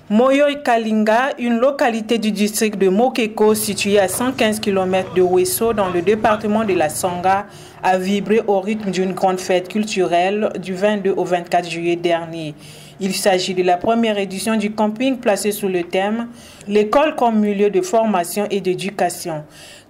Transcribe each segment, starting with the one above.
Moyoy Kalinga, une localité du district de Mokeko située à 115 km de Ouesso dans le département de la Sangha, a vibré au rythme d'une grande fête culturelle du 22 au 24 juillet dernier. Il s'agit de la première édition du camping placé sous le thème « L'école comme milieu de formation et d'éducation ».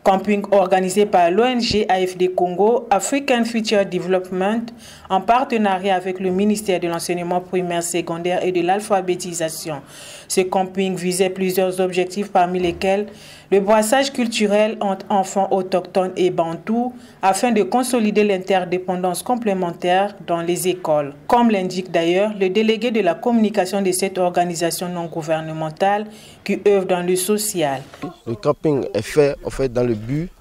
Camping organisé par l'ONG AFD Congo, African Future Development, en partenariat avec le ministère de l'enseignement primaire, secondaire et de l'alphabétisation. Ce camping visait plusieurs objectifs parmi lesquels le brassage culturel entre enfants autochtones et bantous afin de consolider l'interdépendance complémentaire dans les écoles. Comme l'indique d'ailleurs le délégué de la communication de cette organisation non gouvernementale qui œuvre dans le social. Le camping est fait en fait dans le but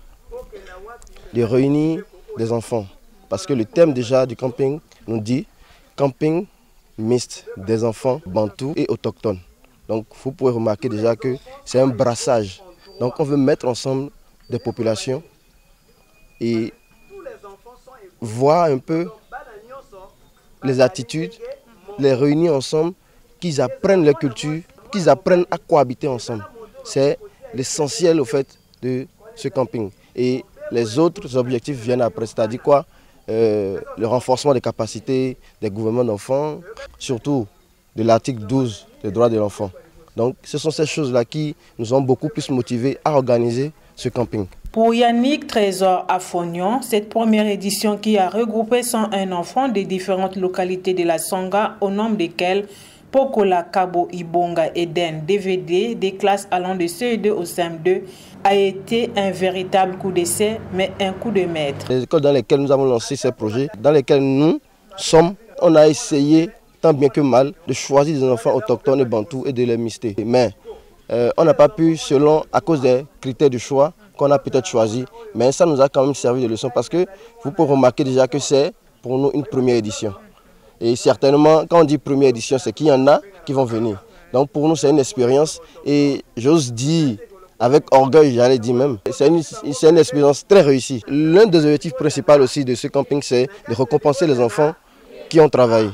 de réunir des enfants. Parce que le thème déjà du camping nous dit camping mixte des enfants bantous et autochtones. Donc vous pouvez remarquer déjà que c'est un brassage. Donc on veut mettre ensemble des populations et voir un peu les attitudes, les réunir ensemble, qu'ils apprennent leur culture, qu'ils apprennent à cohabiter ensemble. C'est l'essentiel au fait de ce camping. Et les autres objectifs viennent après, c'est-à-dire quoi? Le renforcement des capacités des gouvernements d'enfants, surtout de l'article 12 des droits de l'enfant. Donc ce sont ces choses-là qui nous ont beaucoup plus motivés à organiser ce camping. Pour Yannick Trésor Afognon, cette première édition qui a regroupé 101 enfants des différentes localités de la Sangha, au nombre desquels Pokola, Kabo, Ibonga et Den DVD, des classes allant de CE2 au CM2, a été un véritable coup d'essai, mais un coup de maître. Les écoles dans lesquelles nous avons lancé ces projets, dans lesquelles nous sommes, on a essayé tant bien que mal de choisir des enfants autochtones et bantous et de les mixer. Mais on n'a pas pu, à cause des critères de choix qu'on a peut-être choisi, mais ça nous a quand même servi de leçon parce que vous pouvez remarquer déjà que c'est pour nous une première édition. Et certainement, quand on dit première édition, c'est qu'il y en a qui vont venir. Donc pour nous, c'est une expérience et j'ose dire, avec orgueil, j'allais dire même, c'est une expérience très réussie. L'un des objectifs principaux aussi de ce camping, c'est de récompenser les enfants qui ont travaillé.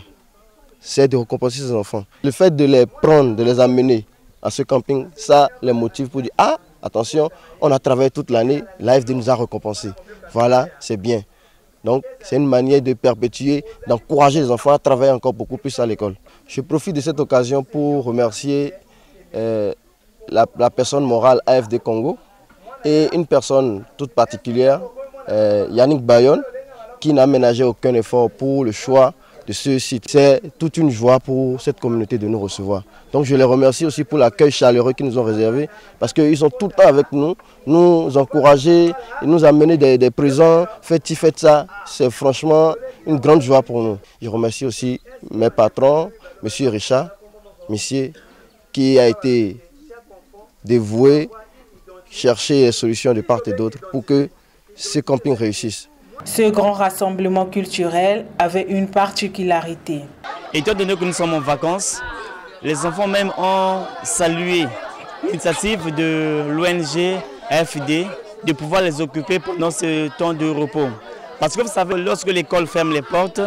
C'est de récompenser ces enfants. Le fait de les prendre, de les amener à ce camping, ça les motive pour dire « Ah, attention, on a travaillé toute l'année, l'AFD nous a récompensés. Voilà, c'est bien. » Donc c'est une manière de perpétuer, d'encourager les enfants à travailler encore beaucoup plus à l'école. Je profite de cette occasion pour remercier la personne morale AFD Congo et une personne toute particulière, Yannick Bayon, qui n'a ménagé aucun effort pour le choix de ce site. C'est toute une joie pour cette communauté de nous recevoir. Donc je les remercie aussi pour l'accueil chaleureux qu'ils nous ont réservé parce qu'ils sont tout le temps avec nous, nous encourager, nous amener des présents, faites ci, faites ça. C'est franchement une grande joie pour nous. Je remercie aussi mes patrons, M. Richard, monsieur, qui a été dévoué, chercher des solutions de part et d'autre pour que ce camping réussisse. Ce grand rassemblement culturel avait une particularité. Étant donné que nous sommes en vacances, les enfants même ont salué l'initiative de l'ONG AFD de pouvoir les occuper pendant ce temps de repos. Parce que vous savez, lorsque l'école ferme les portes,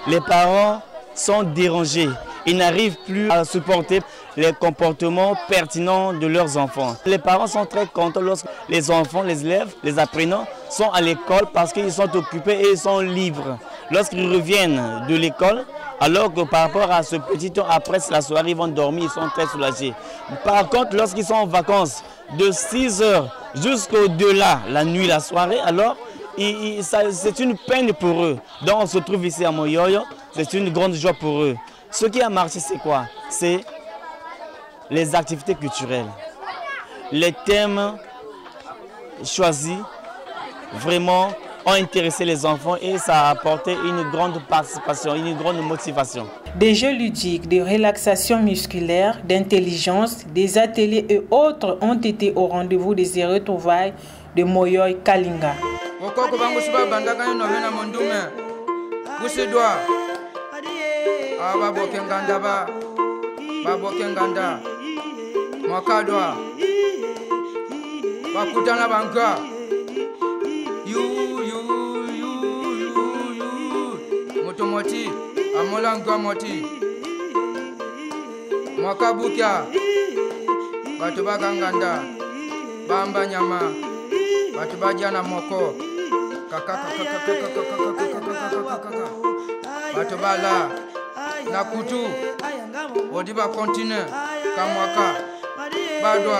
les parents sont dérangés. Ils n'arrivent plus à supporter les comportements pertinents de leurs enfants. Les parents sont très contents lorsque les enfants, les élèves, les apprenants sont à l'école parce qu'ils sont occupés et ils sont libres. Lorsqu'ils reviennent de l'école, alors que par rapport à ce petit temps après la soirée, ils vont dormir, ils sont très soulagés. Par contre, lorsqu'ils sont en vacances de 6 heures jusqu'au-delà, la nuit, la soirée, alors c'est une peine pour eux. Donc on se trouve ici à Moyoyo, c'est une grande joie pour eux. Ce qui a marché, c'est quoi? C'est les activités culturelles. Les thèmes choisis vraiment ont intéressé les enfants et ça a apporté une grande participation, une grande motivation. Des jeux ludiques, de relaxation musculaire, d'intelligence, des ateliers et autres ont été au rendez-vous de ces retrouvailles de Moyoy Kalinga. Motomoti, amolanga moti. Mwakabukia, Batuba Ganganda, Bamba Nyama, Batuba Jana Moko, Batubala, Nakutu, Odiba Continue, Kamwaka, Badwa,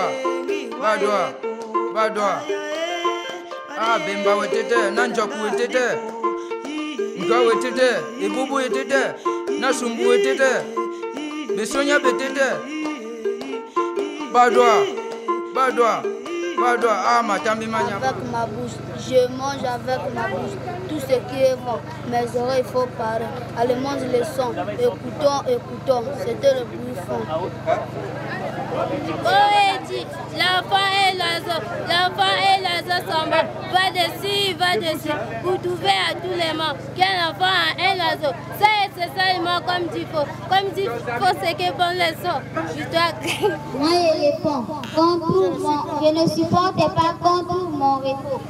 Ah, Bemba wetete, Nanjoku wetete, Nga wetete, Ibubu wetete, Nasumbu wetete, Besonia betete, Badwa, ah, Matambi Manya. Avec ma bouche, je mange avec ma bouche tout ce qui est bon. Mes oreilles, il faut parler. Allez, mange les sons. Écoutons. C'était le plus fort. Poétie, l'enfant et l'oiseau s'en va. Va dessus. Vous trouvez à tous les mots qu'un enfant a un oiseau. Ça c'est seulement comme il faut. Comme il faut ce que bon les sons. Moi, l'éléphant, je ne supporte pas contre mon repos.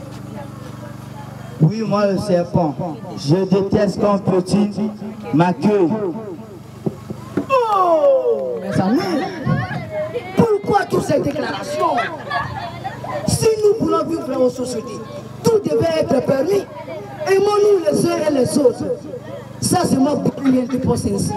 Oui, moi le serpent, je déteste qu'un petit m'accueille. Oh, mes amis, pourquoi toutes ces déclarations? Si nous voulons vivre en société, tout devait être permis. Aimons-nous les uns et les autres. Ça, c'est moi beaucoup bien de penser ici.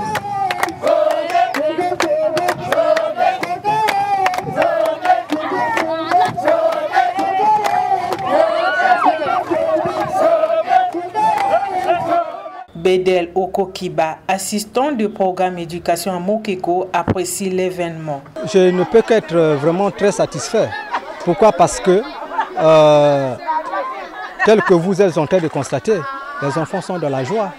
Bedel Okokiba, assistant du programme éducation à Mokeko, apprécie l'événement. Je ne peux qu'être vraiment très satisfait. Pourquoi? Parce que, tel que vous êtes en train de constater, les enfants sont dans la joie.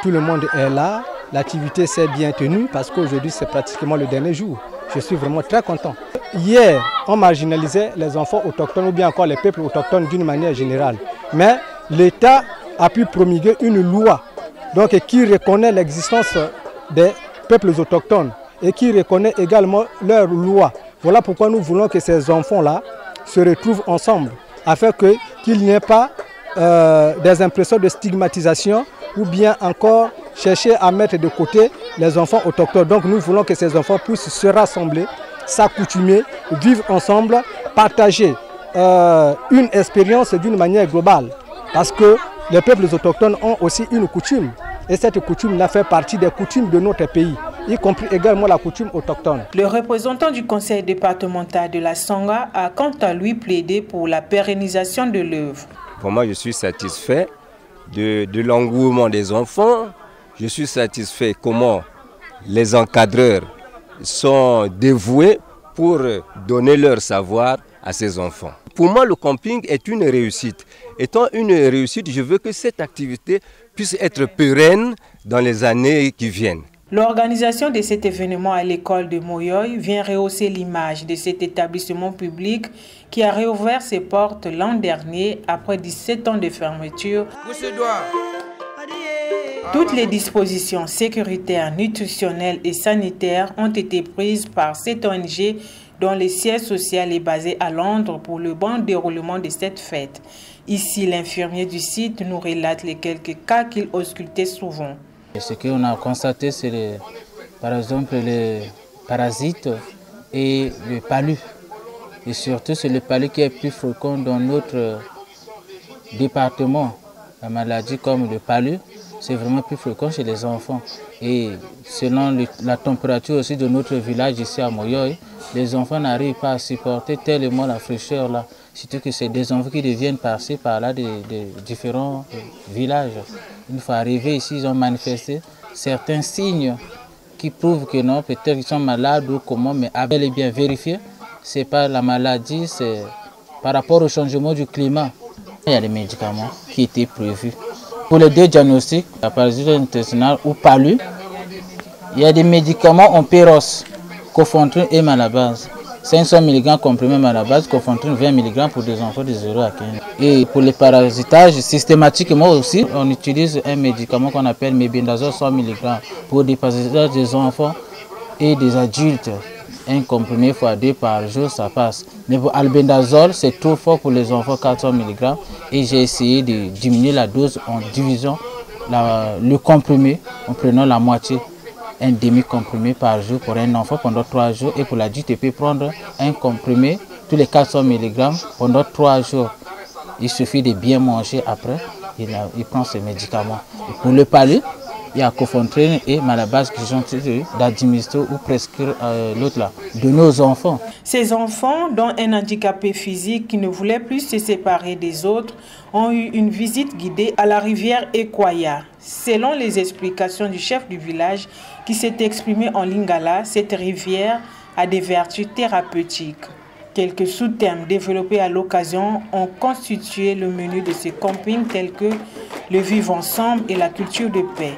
Tout le monde est là, l'activité s'est bien tenue parce qu'aujourd'hui c'est pratiquement le dernier jour. Je suis vraiment très content. Hier, on marginalisait les enfants autochtones ou bien encore les peuples autochtones d'une manière générale. Mais l'État a pu promulguer une loi donc, qui reconnaît l'existence des peuples autochtones et qui reconnaît également leurs lois. Voilà pourquoi nous voulons que ces enfants-là se retrouvent ensemble, afin qu'il n'y ait pas des impressions de stigmatisation ou bien encore chercher à mettre de côté les enfants autochtones. Donc nous voulons que ces enfants puissent se rassembler, s'accoutumer, vivre ensemble, partager une expérience d'une manière globale. Parce que les peuples autochtones ont aussi une coutume. Et cette coutume fait partie des coutumes de notre pays, y compris également la coutume autochtone. Le représentant du conseil départemental de la Sangha a quant à lui plaidé pour la pérennisation de l'œuvre. Pour moi, je suis satisfait de l'engouement des enfants. Je suis satisfait comment les encadreurs sont dévoués pour donner leur savoir à ces enfants. Pour moi, le camping est une réussite. Étant une réussite, je veux que cette activité puisse être pérenne dans les années qui viennent. L'organisation de cet événement à l'école de Moyoy vient rehausser l'image de cet établissement public qui a réouvert ses portes l'an dernier après 17 ans de fermeture. Toutes les dispositions sécuritaires, nutritionnelles et sanitaires ont été prises par cette ONG dont le siège social est basé à Londres pour le bon déroulement de cette fête. Ici, l'infirmier du site nous relate les quelques cas qu'il auscultait souvent. Et ce qu'on a constaté, c'est par exemple les parasites et le palu. Et surtout, c'est le palu qui est plus fréquent dans notre département. La maladie comme le palu, c'est vraiment plus fréquent chez les enfants. Et selon la température aussi de notre village ici à Moyoy, les enfants n'arrivent pas à supporter tellement la fraîcheur là. Surtout que c'est des enfants qui viennent passer par là de différents villages. Une fois arrivés ici, ils ont manifesté certains signes qui prouvent que non, peut-être qu'ils sont malades ou comment, mais à bel et bien vérifier, ce n'est pas la maladie, c'est par rapport au changement du climat. Il y a des médicaments qui étaient prévus. Pour les deux diagnostics, la parasite intestinale ou palu, il y a des médicaments en péros, Cofontrine et Malabase. 500 mg comprimé Malabase, Cofontrine 20 mg pour des enfants de 0 à 15. Et pour les parasitages, systématiquement aussi, on utilise un médicament qu'on appelle mébendazole 100 mg pour des parasitages des enfants et des adultes. Un comprimé x2 par jour, ça passe. Mais pour albendazole, c'est trop fort pour les enfants, 400 mg. Et j'ai essayé de diminuer la dose en divisant le comprimé, en prenant la moitié. un demi-comprimé par jour pour un enfant pendant 3 jours. Et pour l'adulte, il peut prendre un comprimé tous les 400 mg pendant 3 jours. Il suffit de bien manger après, il prend ce médicament. Et pour le palu, il y a Cofontrine et Malabase qui sont d'administrer ou prescrire l'autre là, de nos enfants. Ces enfants, dont un handicapé physique qui ne voulait plus se séparer des autres, ont eu une visite guidée à la rivière Ekwaya. Selon les explications du chef du village qui s'est exprimé en lingala, cette rivière a des vertus thérapeutiques. Quelques sous-thèmes développés à l'occasion ont constitué le menu de ce camping tels que le vivre ensemble et la culture de paix.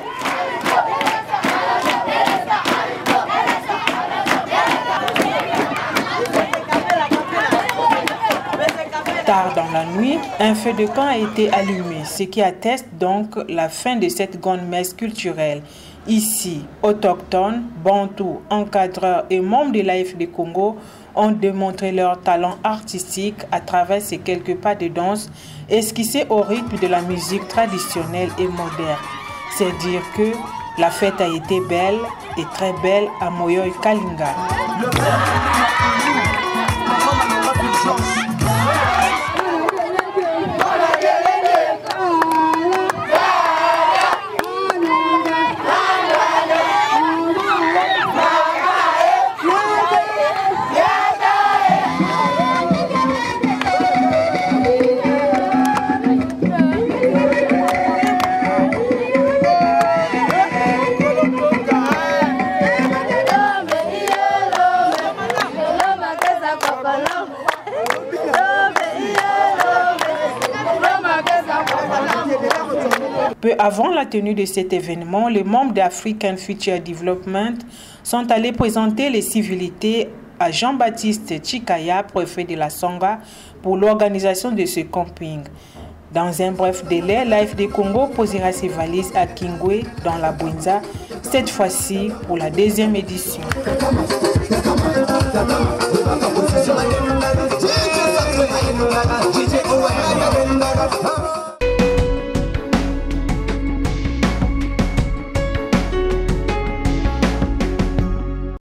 Tard dans la nuit, un feu de camp a été allumé, ce qui atteste donc la fin de cette grande messe culturelle. Ici, autochtones, bantous, encadreurs et membres de l'AFD Congo ont démontré leur talent artistique à travers ces quelques pas de danse esquissés au rythme de la musique traditionnelle et moderne. C'est dire que la fête a été belle et très belle à Moyoy Kalinga. Peu avant la tenue de cet événement, les membres d'African Future Development sont allés présenter les civilités à Jean-Baptiste Chikaya, préfet de la Songa, pour l'organisation de ce camping. Dans un bref délai, l'AFD Congo posera ses valises à Kingwe, dans la Bouinza, cette fois-ci pour la 2e édition.